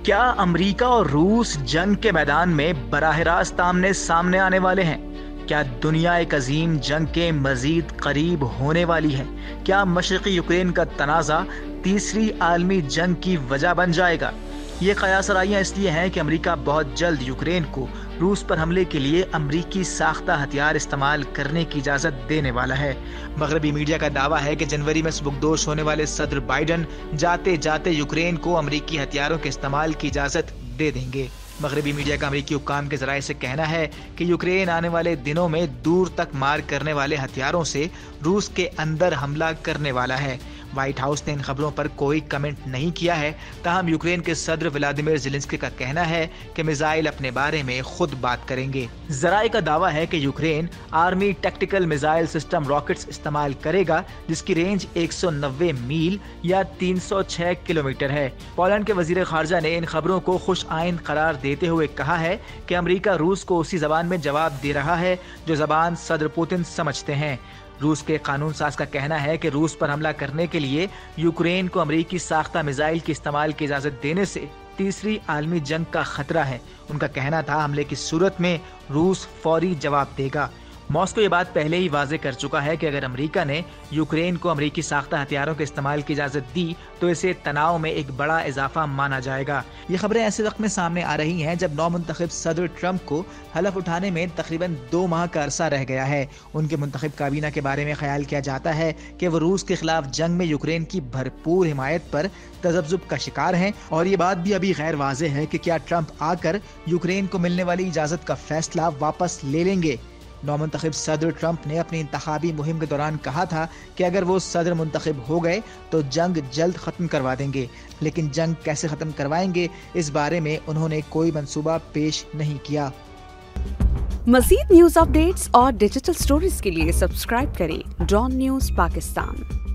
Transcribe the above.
کیا امریکہ اور روس جنگ کے میدان میں براہ راست آمنے سامنے آنے والے ہیں؟ کیا دنیا ایک عظیم جنگ کے مزید قریب ہونے والی ہے؟ کیا مشرقی یوکرین کا تنازع تیسری عالمی جنگ کی وجہ بن جائے گا؟ یہ قیاس آرائیاں اس لیے ہیں کہ امریکہ بہت جلد یوکرین کو روس پر حملے کے لیے امریکی ساختہ ہتھیار استعمال کرنے کی اجازت دینے والا ہے۔ مغربی میڈیا کا دعویٰ ہے کہ جنوری میں سبکدوش ہونے والے صدر بائیڈن جاتے جاتے یوکرین کو امریکی ہتھیاروں کے استعمال کی اجازت دے دیں گے۔ مغربی میڈیا کا امریکی حکام کے ذرائع سے کہنا ہے کہ یوکرین آنے والے دنوں میں دور تک مار کرنے والے ہتھیاروں سے روس کے اندر حملہ کرنے والا ہے۔ وائٹ ہاؤس نے ان خبروں پر کوئی کمنٹ نہیں کیا ہے، تاہم یوکرین کے صدر ولادیمیر زیلنسکی کا کہنا ہے کہ میزائل اپنے بارے میں خود بات کریں گے۔ ذرائع کا دعویٰ ہے کہ Ukraine army tactical missile system rockets استعمال کرے گا جس کی رینج 190 میل یا 306 کلومیٹر ہے۔ پولینڈ کے وزیر خارجہ نے ان خبروں کو خوش آئند قرار دیتے ہوئے کہا ہے کہ امریکہ روس کو اسی زبان میں جواب دے رہا ہے جو زبان صدر پوتن سمجھتے ہیں۔ روس کے قانون ساز کا کہنا ہے کہ روس پر حملہ کرنے کے لیے یوکرین کو امریکی ساختہ میزائل کے استعمال کی اجازت دینے سے تیسری عالمی جنگ کا خطرہ ہے۔ ان کا کہنا تھا حملے کی صورت میں روس فوری جواب دے گا۔ ماسکو یہ بات پہلے ہی واضح کر چکا ہے کہ اگر امریکہ نے یوکرین کو امریکی ساختہ ہتھیاروں کے استعمال کی اجازت دی تو اسے تناؤ میں ایک بڑا اضافہ مانا جائے گا۔ یہ خبریں ایسے وقت میں سامنے آ رہی ہیں جب نو منتخب صدر ٹرمپ کو حلف اٹھانے میں تقریباً 2 ماہ کا عرصہ رہ گیا ہے۔ ان کے منتخب کابینہ کے بارے میں خیال کیا جاتا ہے کہ وہ روس کے خلاف جنگ میں یوکرین کی بھرپور حمایت پر تذبذب کا شکار ہیں، اور یہ بات بھی ابھی غیر واضح ہے کہ کیا ٹرمپ آ کر یوکرین کو ملنے والی اجازت کا فیصلہ واپس لے لیں گے۔ نو منتخب صدر ٹرمپ نے اپنی انتخابی مہم کے دوران کہا تھا کہ اگر وہ صدر منتخب ہو گئے تو جنگ جلد ختم کروا دیں گے، لیکن جنگ کیسے ختم کروائیں گے اس بارے میں انہوں نے کوئی منصوبہ پیش نہیں کیا۔ مزید نیوز اپ ڈیٹس اور ڈیجیٹل سٹوریز کے لیے سبسکرائب کریں ڈان نیوز پاکستان۔